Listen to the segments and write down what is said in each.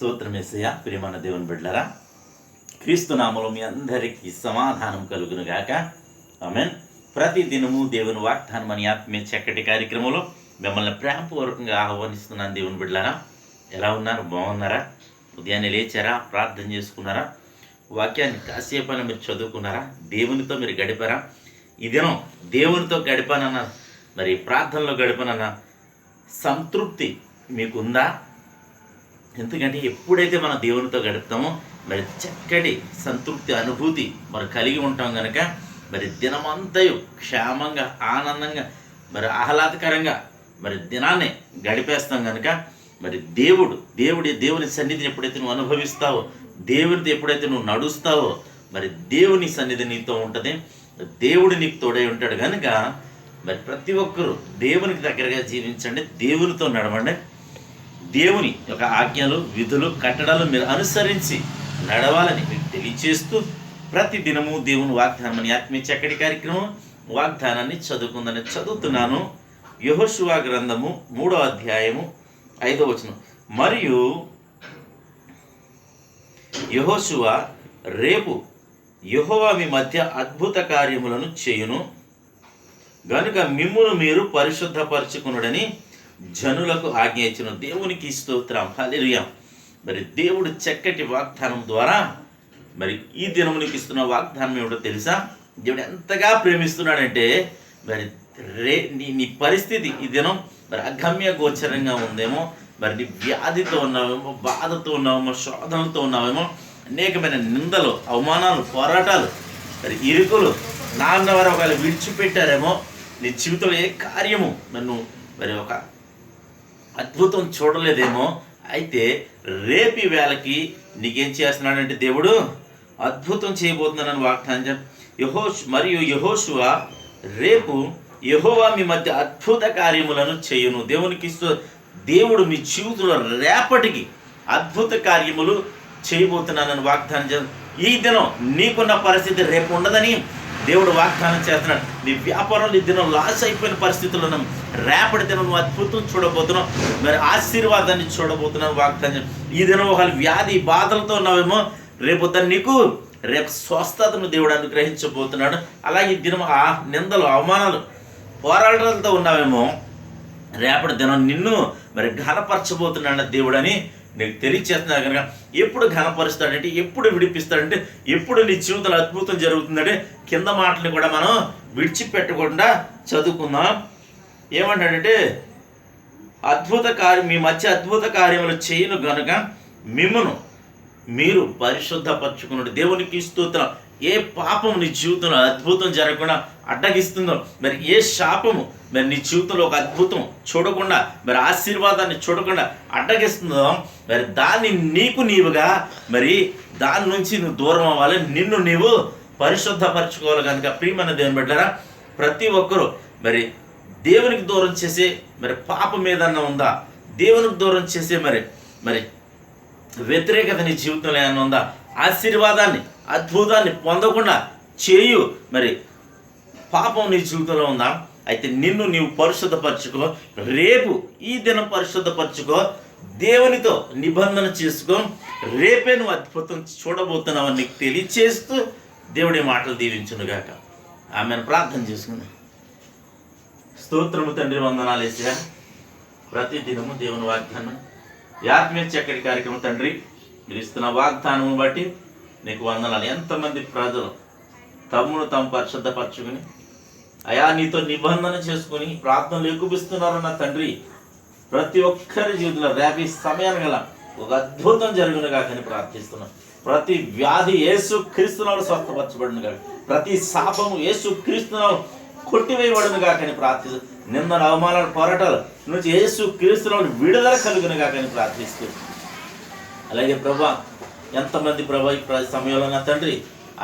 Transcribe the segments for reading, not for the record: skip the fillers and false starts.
స్తోత్రం యేసయ్య. ప్రియమైన దేవుని బిడ్డలారా, క్రీస్తు నామములో మీ అందరికీ సమాధానం కలుగును గాక. ఆమేన్. ప్రతి దినము దేవుని వాగ్దానం అనే ఆత్మీయ చక్కటి కార్యక్రమంలో మిమ్మల్ని ప్రేమపూర్వకంగా ఆహ్వానిస్తున్నాను. దేవుని బిడ్డలారా, ఎలా ఉన్నారు? బాగున్నారా? ఉదయాన్నే లేచారా? ప్రార్థన చేసుకున్నారా? వాక్యాన్ని కాసేపైనా మీరు చదువుకున్నారా? దేవునితో మీరు గడిపారా? ఈ దినం దేవునితో గడిపానన్న, మరి ప్రార్థనలో గడిపానన్న సంతృప్తి మీకుందా? ఎందుకంటే ఎప్పుడైతే మనం దేవునితో గడుపుతామో మరి చక్కటి సంతృప్తి అనుభూతి మరి కలిగి ఉంటాం కనుక మరి దినమంతయు క్షేమంగా, ఆనందంగా, మరి ఆహ్లాదకరంగా మరి దినాన్ని గడిపేస్తాం కనుక మరి దేవుని సన్నిధిని ఎప్పుడైతే నువ్వు అనుభవిస్తావో, దేవునితో ఎప్పుడైతే నువ్వు నడుస్తావో మరి దేవుని సన్నిధి నీతో ఉంటుంది, దేవుడు నీకు తోడై ఉంటాడు కనుక మరి ప్రతి ఒక్కరూ దేవునికి దగ్గరగా జీవించండి, దేవునితో నడవండి. దేవుని యొక్క ఆజ్ఞలు, విధులు, కట్టడాలు మీరు అనుసరించి నడవాలని మీకు తెలియచేస్తూ ప్రతి దినము దేవుని వాగ్దానం అని ఆత్మీయ చక్కటి కార్యక్రమం వాగ్దానాన్ని చదువుతున్నాను. యెహోషువ గ్రంథము 3వ అధ్యాయము 5వ వచనం. మరియు యెహోషువ, రేపు యెహోవా మీ మధ్య అద్భుత కార్యములను చేయును గనుక మిమ్మును మీరు పరిశుద్ధపరచుకునుడని జనులకు ఆజ్ఞ ఇచ్చిన. దేవునికి స్తోత్రం, హల్లెలూయా. మరి దేవుడు చక్కటి వాగ్దానం ద్వారా మరి ఈ దినమునికి ఇస్తున్న వాగ్దానం ఏమిటో తెలుసా? దేవుడు ఎంతగా ప్రేమిస్తున్నాడంటే మరి నీ పరిస్థితి ఈ దినం మరి అగమ్య గోచరంగా ఉందేమో, మరి నీ వ్యాధితో ఉన్నావేమో, బాధతో ఉన్నావేమో, శోధనలతో ఉన్నావేమో, అనేకమైన నిందలు, అవమానాలు, పోరాటాలు, మరి ఇరుకులు నాన్నవారు ఒకవేళ విడిచిపెట్టారేమో, నీ జీవితంలో ఏ కార్యము నన్ను మరి ఒక అద్భుతం చూడలేదేమో, అయితే రేపు వేళకి నీకేం చేస్తున్నాడంటే దేవుడు అద్భుతం చేయబోతున్నానని వాగ్దానం. మరియు యెహోషువ, రేపు యెహోవా మీ మధ్య అద్భుత కార్యములను చేయును. దేవుడు మీ జీవితంలో రేపటికి అద్భుత కార్యములు చేయబోతున్నానని వాగ్దానం. ఈ దినం నీకున్న పరిస్థితి రేపు ఉండదని దేవుడు వాగ్దానం చేస్తున్నాడు. నీ వ్యాపారంలో ఈ దినం లాస్ అయిపోయిన పరిస్థితుల్లో రేపటి దినం నువ్వు అద్భుతం చూడబోతున్నావు, మరి ఆశీర్వాదాన్ని చూడబోతున్నావు వాగ్దానం. ఈ దినం ఒక వ్యాధి బాధలతో ఉన్నావేమో, రేపు నీకు రేపు స్వస్థతను దేవుడు అనుగ్రహించబోతున్నాడు. అలాగే ఈ దినం ఆ నిందలు, అవమానాలు, పోరాటాలతో ఉన్నావేమో, రేపటి దినం నిన్ను మరి ఘనపరచబోతున్నాడు దేవుడు అని నీకు తెలియచేస్తున్నాడు. కనుక ఎప్పుడు ఘనపరుస్తాడంటే, ఎప్పుడు విడిపిస్తాడంటే, ఎప్పుడు నీ జీవితంలో అద్భుతం జరుగుతుందంటే కింద మాటలు కూడా మనం విడిచిపెట్టకుండా చదువుకుందాం. ఏమంటాడంటే, మీ మధ్య అద్భుత కార్యములు చేయను గనుక మిమ్మును మీరు పరిశుద్ధపరచుకున్నాడు. దేవునికి స్తోత్రం. ఏ పాపం నీ జీవితంలో అద్భుతం జరగకుండా అడ్డగిస్తుందో, మరి ఏ శాపము మరి నీ జీవితంలో ఒక అద్భుతం చూడకుండా, మరి ఆశీర్వాదాన్ని చూడకుండా అడ్డగిస్తుందో, మరి దాన్ని నీవుగా మరి దాని నుంచి నువ్వు దూరం అవ్వాలి, నిన్ను నీవు పరిశుద్ధపరచుకోవాలి. కనుక ప్రియమైన దేవుని బిడ్డలారా, ప్రతి ఒక్కరూ మరి దేవునికి దూరం చేసే మరి పాపం ఏదన్నా ఉందా, దేవునికి దూరం చేసే మరి వ్యతిరేకత నీ జీవితంలో ఏమన్నా ఉందా, ఆశీర్వాదాన్ని, అద్భుతాన్ని పొందకుండా చేయు మరి పాపం నీ జీవితంలో ఉందా, అయితే నిన్ను నీవు పరిశుద్ధపరచుకో. రేపు ఈ దినం పరిశుద్ధపరచుకో, దేవునితో నిబంధన చేసుకో. రేపే నువ్వు అద్భుతం చూడబోతున్నావని నీకు తెలియచేస్తూ దేవుడి మాటలు దీవించునుగాక. ఆమెను ప్రార్థన చేసుకుందాం. స్తోత్రము తండ్రి, వందనాలు యేసయ్యా. ప్రతి దినము దేవుని వాగ్దానం ఆత్మీయ చక్కటి కార్యక్రమం తండ్రి, మీరు ఇస్తున్న వాగ్దానము బట్టి నీకు వందనాలు. ఎంతమంది ప్రజలు తమ్మును తాము పరిశుద్ధపరచుకుని అయా నీతో నిబంధన చేసుకుని ప్రార్థనలు ఎక్కుపిస్తున్నారు నా తండ్రి. ప్రతి ఒక్కరి జీవితంలో రేపు సమయాన్ని గల ఒక అద్భుతం జరుగును కాకని ప్రార్థిస్తున్నాం. ప్రతి వ్యాధి యేసు క్రీస్తునాలు స్వస్థపరచబడును కాక, ప్రతి శాపము యేసు క్రీస్తునాలు కొట్టివేయబడును కాకని ప్రార్థిస్తూ, నిందన అవమానాలు, పోరాటాలు నుంచి యేసు క్రీస్తునాలు విడుదల కలుగును కాకని ప్రార్థిస్తూ, అలాగే ప్రభా ఎంతమంది ప్రభా ఈ సమయంలో నా తండ్రి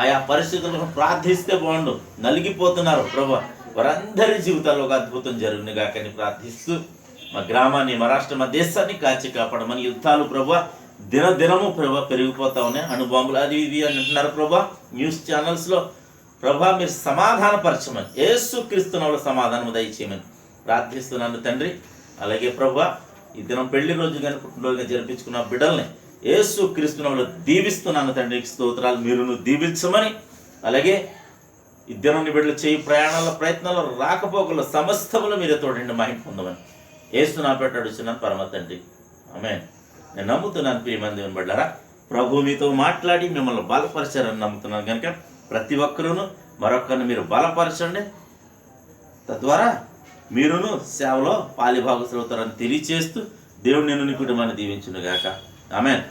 ఆయా పరిస్థితులను ప్రార్థిస్తే బాగుండు నలిగిపోతున్నారు ప్రభా, వారందరి జీవితాల్లో ఒక అద్భుతం జరుగును గాకని ప్రార్థిస్తూ, మా గ్రామాన్ని, మా రాష్ట్రం, మా దేశాన్ని కాచి కాపాడమని. యుద్ధాలు ప్రభా దినదినము ప్రభా పెరిగిపోతా ఉన్నాయి, అణుబాంబులు అది ఇది అని అంటున్నారు ప్రభా న్యూస్ ఛానల్స్లో. ప్రభా మీరు సమాధానపరచమని, యేసు క్రీస్తునాలో సమాధానం దయచేయమని ప్రార్థిస్తున్నాను తండ్రి. అలాగే ప్రభా ఈ దినం పెళ్లి రోజు కానీ పుట్టినరోజుగా జరిపించుకున్న బిడ్డల్ని యేసు క్రీస్తునామములో దీవిస్తున్నాను తండ్రికి స్తోత్రాలు. మీరును దీవించమని, అలాగే ఇద్దరు బిడ్డలు చేయి ప్రయాణాల ప్రయత్నాలు రాకపోకల సమస్తములు మీరే తోడండి మహిమ పొందమని యేసు నా పెట్టాడుచున్నాను పరమ తండ్రి. ఆమేన్. నేను నమ్ముతున్నాను ప్రియమంది బిడ్డలారా, ప్రభు మీతో మాట్లాడి మిమ్మల్ని బలపరిచారని నమ్ముతున్నాను. కనుక ప్రతి ఒక్కరూను మరొకరిని మీరు బలపరచండి, తద్వారా మీరును సేవలో పాలిభాగస్తులు అవుతారని తెలియచేస్తూ దేవుడు నిన్ను నీ కుటుంబాన్ని దీవించునుగాక. ఆమేన్.